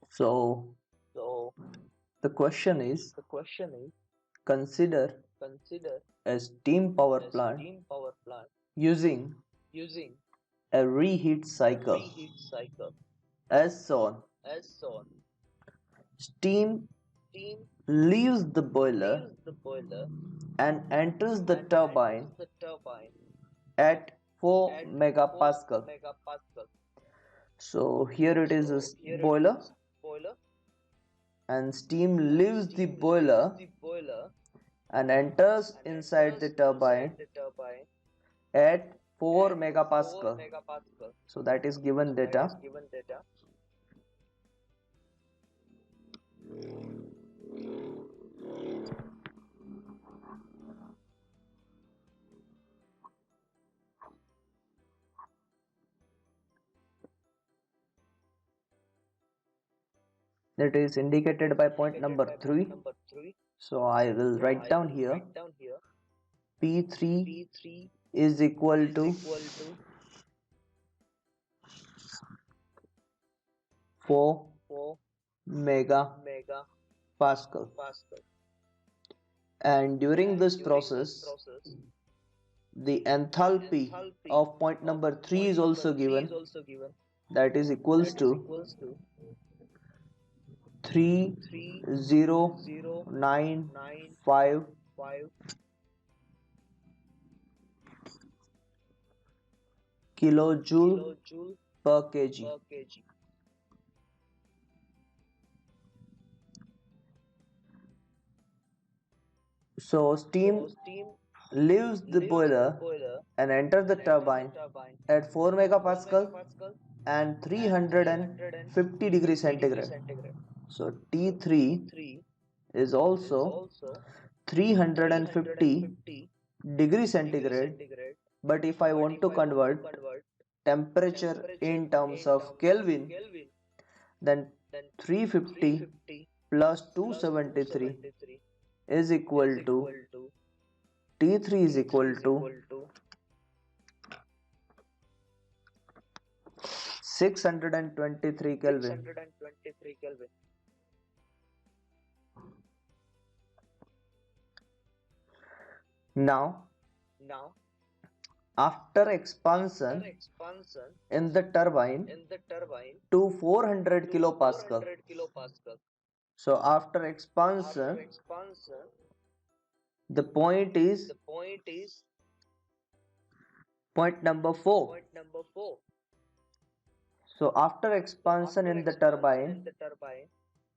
So So the question is, the question is, consider consider a steam power a plant steam power plant using using a reheat a cycle reheat cycle as shown. as shown. Steam Steam leaves the boiler leaves the boiler and enters the and enters turbine the turbine at 4 at 4 megapascal. megapascal. So here it is a So here it boiler, is boiler, and steam and leaves the steam leaves boiler the boiler and enters and inside the enters inside turbine the turbine at 4 at 4 megapascal. megapascal. So that is given So that data. is given data. That is indicated by point Indicated number by point 3. number 3. So I will So write I down will here write down here P3 P3 is equal is to equal to 4 4 megapascal. megapascal. And during And this during this process, process, the the enthalpy enthalpy of point of number 3 point is number also 3 is given. also given. That is equals That is to equals to 3095 3095 kilojoule kilojoule per kg. per kg. So So steam steam leaves the leaves the boiler boiler and enters the and enters the turbine turbine at 4 at 4 megapascal megapascal and and 350 degrees 350 degrees centigrade. centigrade. So So T3 T3 is is also also 350 350 degrees degrees centigrade. centigrade. But if I But want if to I want to convert convert temperature temperature in terms in of terms of Kelvin, Kelvin, then then 350 350 plus plus 273 273 is is equal to equal to T3 is T3 equal is to equal to 623 Kelvin. 623 Kelvin. Now, Now, after after expansion expansion in the turbine in the turbine to 400 to kilopascal. 400 kilopascal, So after after expansion, expansion, the point is the point is point number 4. point number 4. So after So expansion after in the expansion in turbine the turbine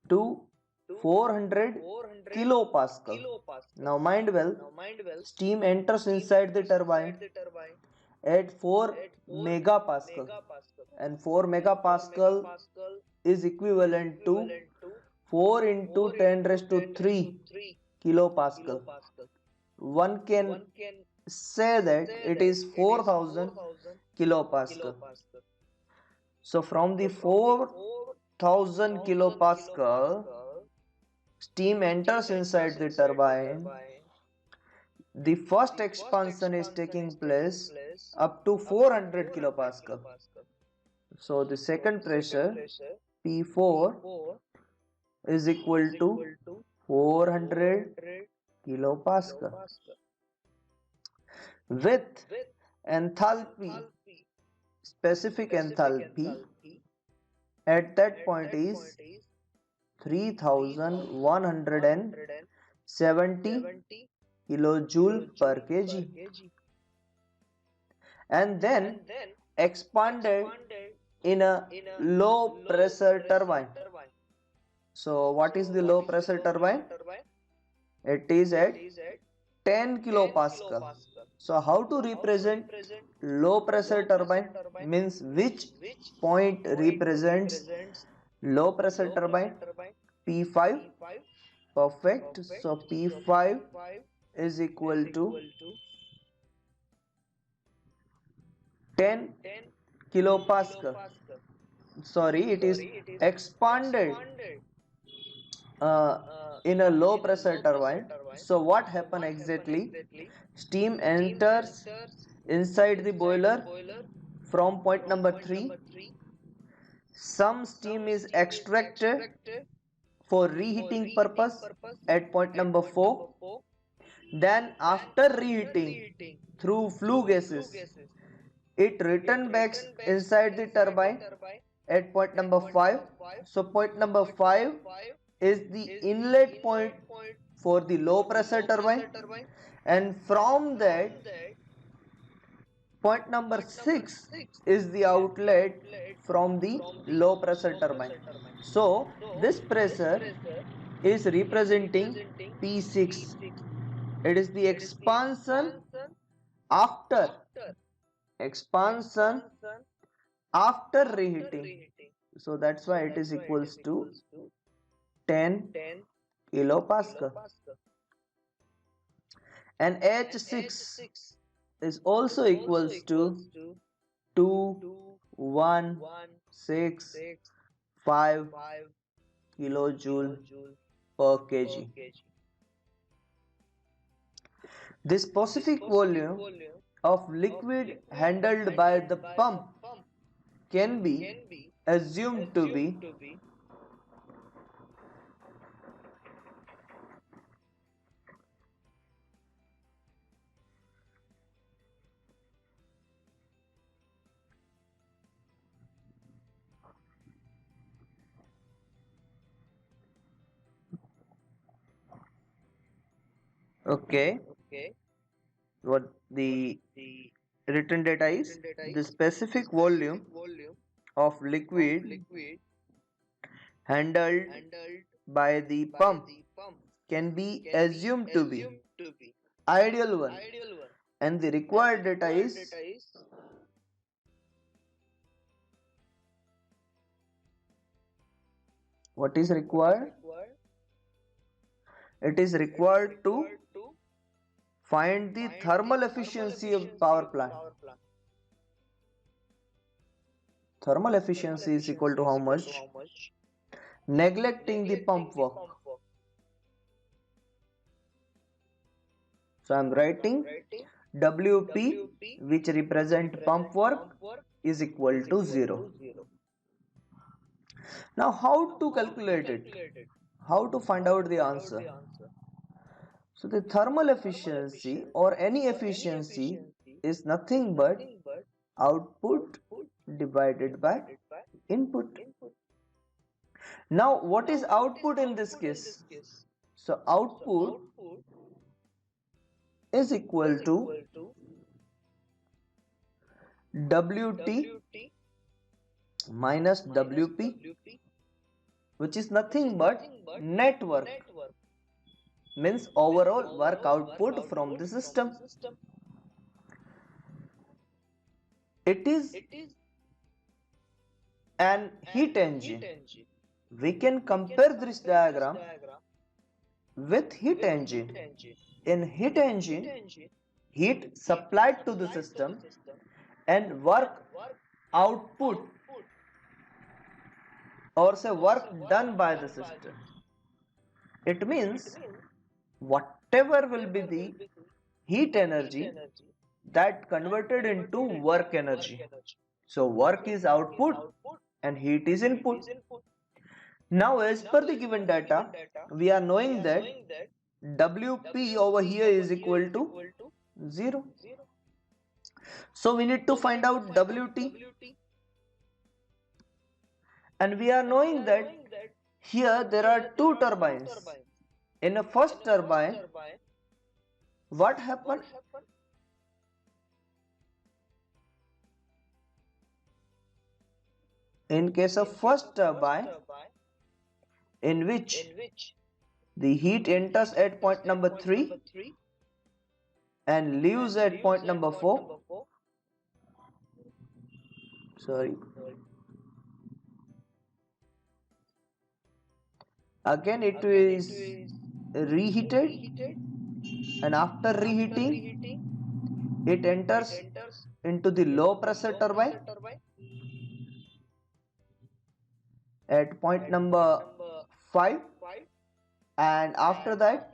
to to 400 400 kilopascal. kilopascal. Now mind well, Now mind well, steam enters steam inside the enters turbine inside the turbine at 4 at 4 megapascal, megapascal, and 4 and 4 megapascal megapascal is is equivalent to equivalent to 4 into 4 10 into raised to 10 raised to 3 3 kilopascal. kilopascal. One can One can say that say it that is it is 4000 4000 kilopascal. kilopascal. So from the So from the 4000 4000 kilopascal, kilopascal, steam steam enters inside enters the inside the turbine. turbine. The first The first expansion is expansion is taking taking place place up to up to 400 400 kilopascal. kilopascal. So the So second the second pressure pressure P4 P4 is equal is to equal to 400 400 kilopascal. kilopascal. With With enthalpy, enthalpy, specific specific enthalpy enthalpy at that at point that point is is 3170 3170 kilojoule per kilojoule per kg, kg, and then and then expanded expanded in a in a low low pressure pressure turbine. turbine. So what is So the what low is the pressure low pressure turbine? turbine? It is It at is at 10 10 kilopascal. kilopascal. So how to So how to represent represent low pressure low pressure turbine? turbine Means which means which point point represents represents low pressure low turbine? pressure turbine. P5. P5. Perfect. Perfect. So So P5 P5 is is equal to equal to 10 10 kilopascal. kilopascal. Sorry, it is Sorry, it is expanded expanded uh, uh, in a low in a pressure low pressure turbine. turbine. So what So happen what happen exactly? exactly? Steam Steam enters enters inside the inside the boiler boiler from point from number point 3, number 3, some steam is extracted for reheating purpose at point number 4. Then after reheating through flue gases, it return back inside the turbine at point number 5. So point number 5 is the inlet point for the low pressure turbine, and from that point number 6 is the outlet from the low pressure turbine. So this pressure is representing P6. It is the after expansion after reheating. So that's why it is equals to 10 kilopascal. And H6 is also equals to 2165 kilojoule per kg. The specific volume of liquid handled by the pump can be assumed to be okay. What the written data is, the specific volume of liquid handled by the pump can be assumed to be ideal one, and the required data is what is required? It is required to find the thermal efficiency of power plant. Thermal efficiency is equal to how much? Neglecting the pump work. So I am writing WP, which represent pump work, is equal to 0. Now how to calculate it? How to find out the answer? So the thermal efficiency or any efficiency is nothing but output divided by input. Now what is output in this case? So output is equal to WT minus WP, which is nothing but net work, means overall work output from the system. It is an heat engine. We can compare this diagram with heat engine. In heat engine, heat supplied to the system and work output, or say work done by the system. It means whatever will be the heat energy that converted into work energy. So work is output and heat is input. Now as per the given data, we are knowing that WP over here is equal to 0. So we need to find out WT, and we are knowing that here there are two turbines. In the first turbine, what happened? In case of first turbine, in which the heat enters at point number 3 and leaves at point number 4. Sorry. Again it is reheated, and after reheating it enters into the low pressure turbine at point number 5, and after that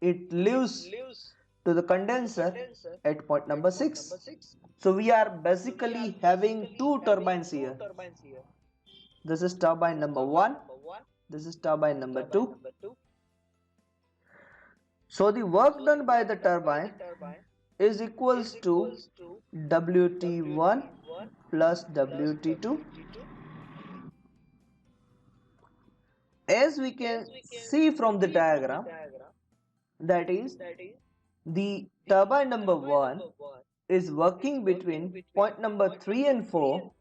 it leaves to the condenser at point number 6. So we are basically having two turbines here. This is turbine number 1. This is turbine number 2. So the work done by the turbine is equals to WT1 plus WT2. As we can see from the diagram, that is, the turbine number 1 is working between point number 3 and 4.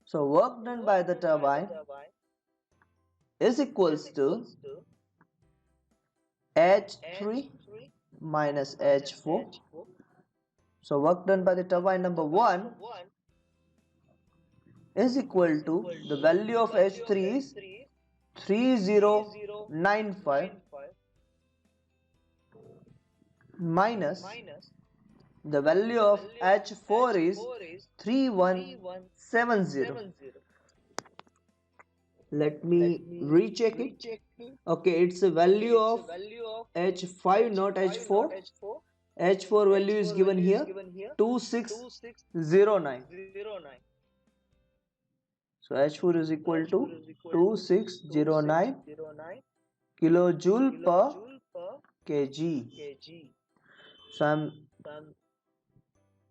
So work done by the turbine is equals to H3 minus H4. So work done by the turbine number 1 is equal to, the value of H3 is 3095 minus the value of H4 is 3170. Let me recheck it. Okay, it's a value of H5, not H4. H4 value is given here 2609. So H4 is equal to 2609 kilojoule per kg. So I'm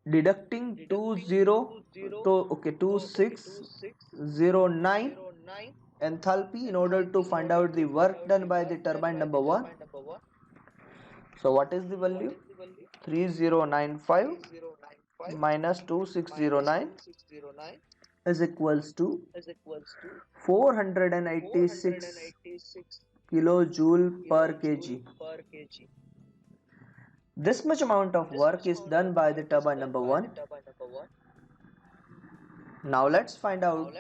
deducting 2609 enthalpy in order to find out the work done by the turbine number 1. So what is the value? 3095 minus 2609 is equals to 486 kilojoule per kg. This much amount of work is done by the turbine number 1. Now let's find out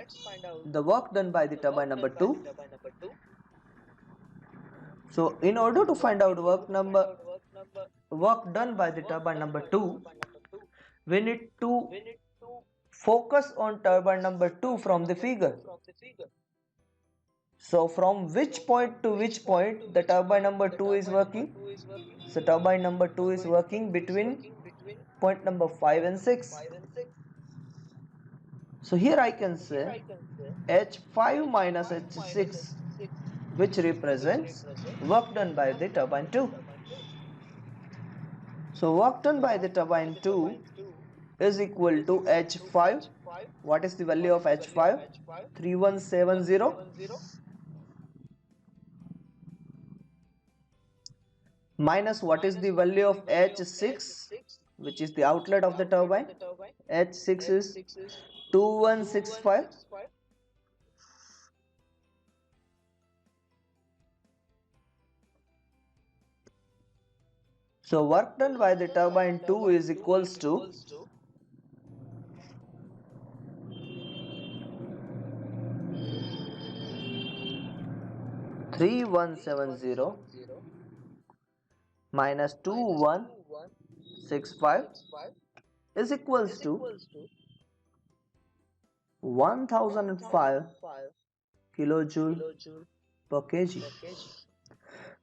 the work done by the turbine number 2. So in order to find out work done by the turbine number 2, we need to focus on turbine number 2 from the figure. So from which point to which point the turbine number 2 is working? So turbine number 2 is working between point number 5 and 6. So here I can say H5 minus H6, which represents work done by the turbine 2. So work done by the turbine 2 is equal to H5. What is the value of H5? 3170. Minus what is the value of H6, which is the outlet of the turbine? H6 is 2165. So work done by the turbine 2 is equals to 3170 minus 2165 is equals to 1005 kilojoule per kg.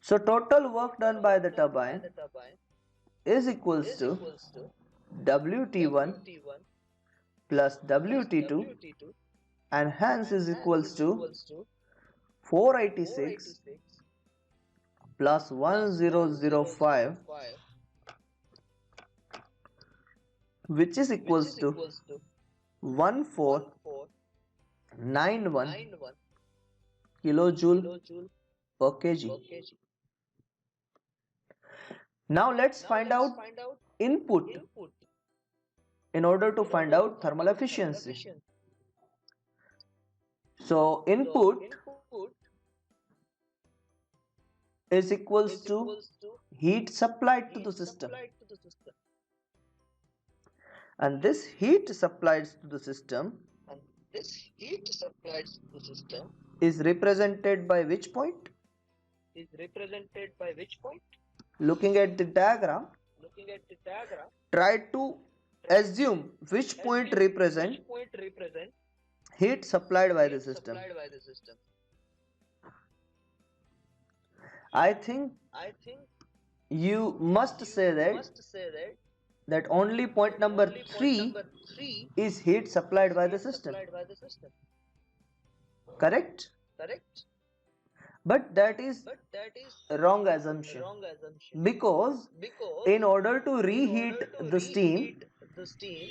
So total work done by the turbine is equals to WT1 plus WT2, and hence is equals to 486 plus 1005, which is equals to 1491 kilojoule per kg. Now let's find out input in order to find out thermal efficiency. So input is equals to heat supplied to the system, and this heat supplied to the system is represented by which point? Looking at the diagram, try to assume which point represent heat supplied by the system. I think you must say that only point number 3 is heat supplied by the system. Correct? Correct? But that is But that is a wrong assumption, wrong assumption because because in order to in order reheat to the steam, reheat the steam,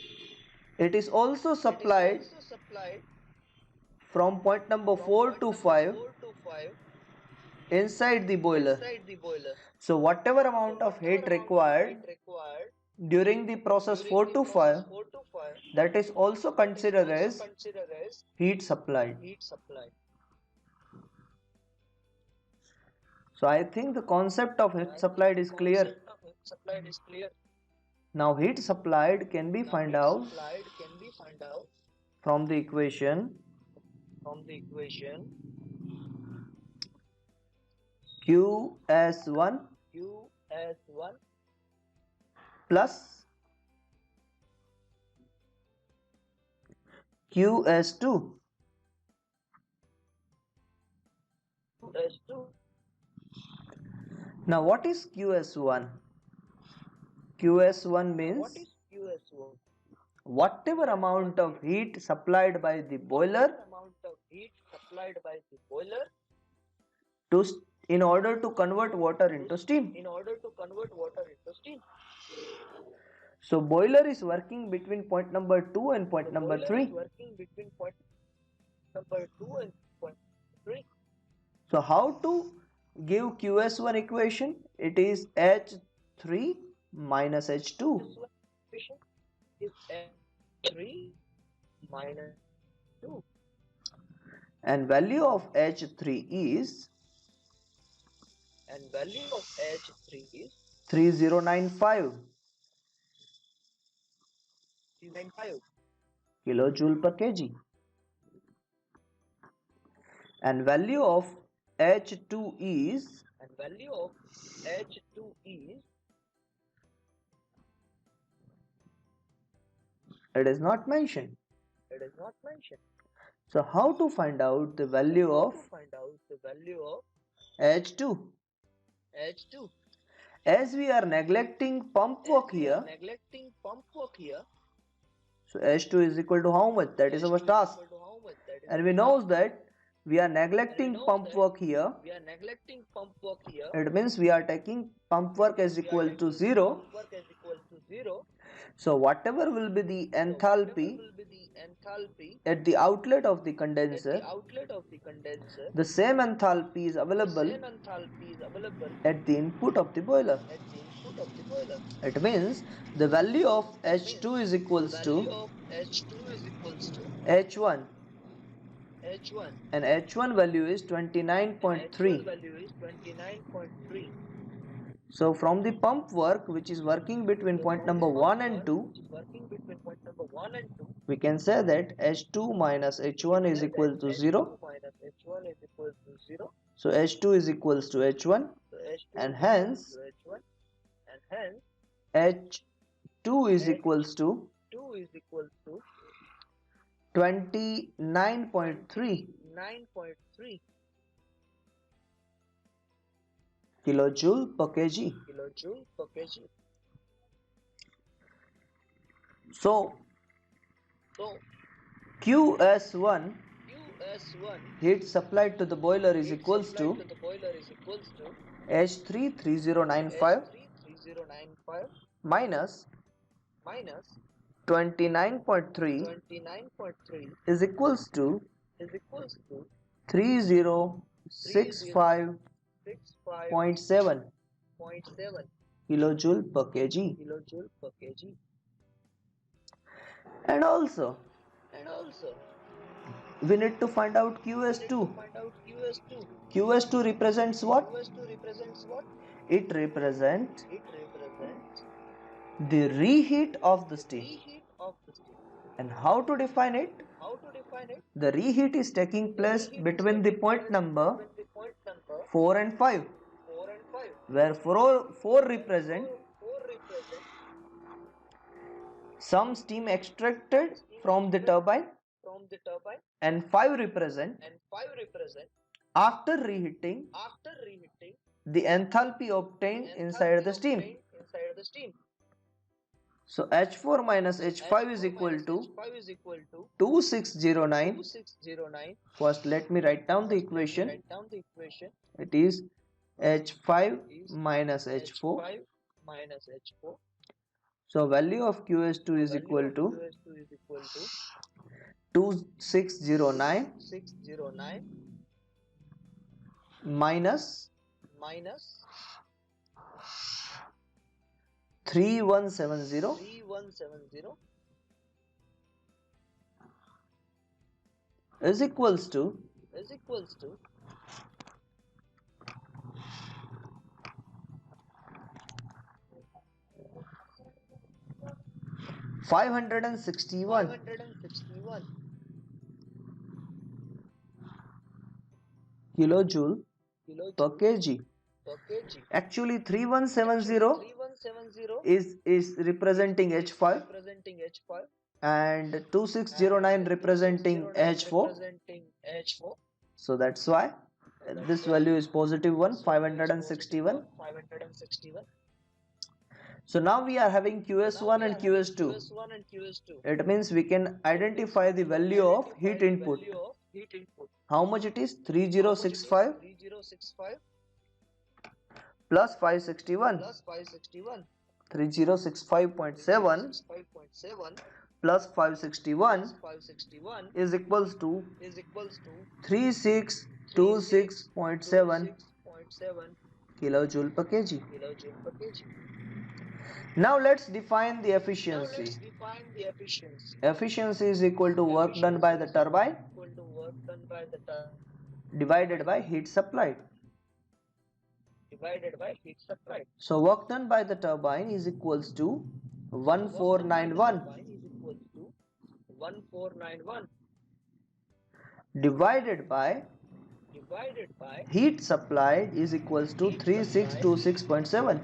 it is also it is supplied also supplied from point number from 4 point to number 5 4 to 5 inside the boiler. inside the boiler. So whatever So amount of whatever heat amount of required heat required during the process during 4 the to process 5, 4 to 5, that is also that is considered also as considered as heat supplied. heat supply. So I think the concept of So heat I think supplied the is clear. concept of heat supplied is clear. Now heat supplied can be Now found heat out supplied can be found out from the equation from the equation Q(S1) Q as 1 plus Q(S2). Q as 2. Now what is Q(S1)? Q(S1) Now what means is Q as 1? whatever amount of heat supplied by the boiler Whatever amount of heat supplied by the boiler to in order to convert water into steam. in order to convert water into steam. So boiler is working between point number 2 and The point number boiler is 3. working between point number 2 and point 3. So how to give Qs1 equation? It is H3 minus H2, This one equation is H3 minus 2, and value of H3 is and value of H3 is 3095 395, kilojoule per kg, and value of H2 is, and value of H2 is it is not mentioned. it is not mentioned. So how to find out the value How of to find out the value of H2? H2? As we are neglecting pump work As we are here, neglecting pump work here, so H2 is equal to how much? That is our H2 is task. equal to how much? That is And our we task. know that we are And we neglecting know pump that work here. we are neglecting pump work here. It means we are taking pump work as We are equal to taking 0. pump work as equal to 0. So whatever will be the So whatever enthalpy will be the enthalpy at the outlet of the at condenser, the outlet of the condenser, the same enthalpy is the available same enthalpy is available at the input of the boiler. at the input of the boiler. It means the value of It H2 means is the equals value to of H2 is equals to H1, H1, and H1 value is and H1 29.3. value is 29.3. So from the pump work, which is working between So point from the number pump 1 and work, 2, which is working between point number 1 and 2, we can say that H2 minus we H1 can is say that equal to H2 0. minus H1 is equal to 0. So H2 is equals to H1, So H2 and is equal hence to H1, and hence H2 is equals to H2 is equal to 29.3 29.3 kilojoule per kg. kilojoule per kg. So So QS1 QS1 heat supplied to the boiler is heat equals supplied to to the boiler is equals to H3 3095 H3 3095 minus minus 29.3 29.3 is equals to is equals to 3065.7 3065.7 kilojoule per kg. kilojoule per kg. And also And also, we need to find out we need to QS2. find out QS2. QS2 represents what? QS2 represents what? It represents It represents the reheat of the the steam. reheat of the steam. And how to define it? How to define it? The reheat is taking The place reheat is between the taking point place number between the point number 4 and 5, 4 and 5, where 4 where represent 4 represent some steam extracted steam from the extracted turbine, from the turbine, and 5 represent and 5 represent after reheating after reheating the enthalpy obtained the inside enthalpy the steam. obtained inside the steam. So H4 minus H5 is equal to 2609. First let me write down the equation. It is H5 minus H4. So value of QS2 is equal to 2609 minus 3170 is equals to 561 kilojoule per kg. Actually 3170 is representing H5 and 2609 representing H4. So that's why this value is positive 1, 561. So now we are having QS1 and QS2. It means we can identify the value of heat input. How much it is? 3065 plus 561. 3065.7 plus 561 is equals to 3626.7 kilojoule per kg. Now let's define the efficiency. Efficiency is equal to work done by the turbine divided by heat supplied. So work done by the turbine is equals to 1491 divided by heat supplied is equals to 3626.7.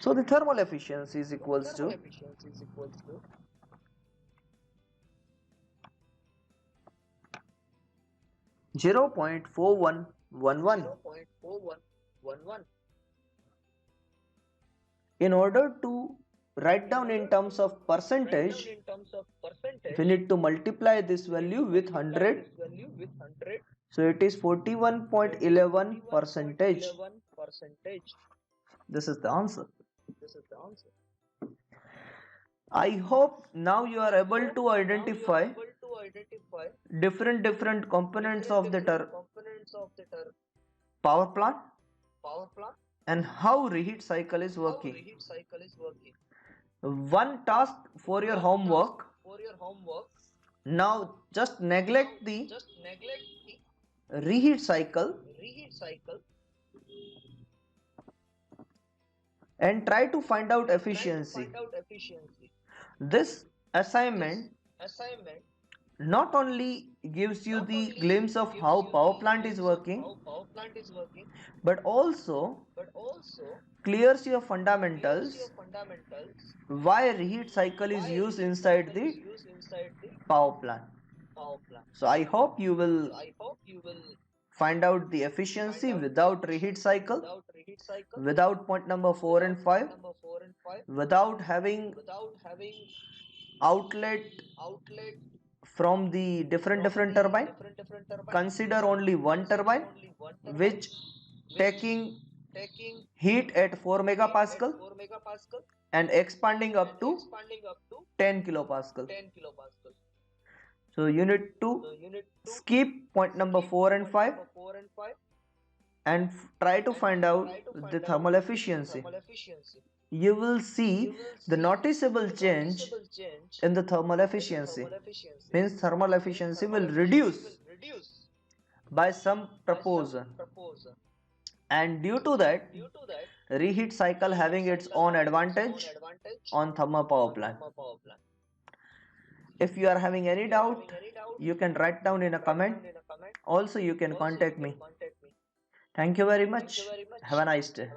So the thermal efficiency is equals to 0.4111. In order to write down in terms of percentage, we need to multiply this value with 100. So it is 41.11 percentage. This is the answer. I hope now you are able to identify different components of the power plant and how reheat cycle is working. One task for your homework. Now just neglect the reheat cycle and try to find out efficiency. This assignment not only gives you the glimpse of how power plant is working, but also clears your fundamentals why reheat cycle is used inside the power plant. So I hope you will find out the efficiency without reheat cycle, without point number 4 and 5, without having outlet from the different turbine. Consider only one turbine which taking heat at 4 megapascal and expanding up to 10 kilopascal. So you need to skip point number 4 and 5 and try to find out the thermal efficiency. You will see the noticeable change in the thermal efficiency. Means thermal efficiency will reduce by some proportion, and due to that reheat cycle having its own advantage on thermal power plant. If you are having any doubt, you can write down in a comment. Also you can contact me. Thank you very much. Have a nice day.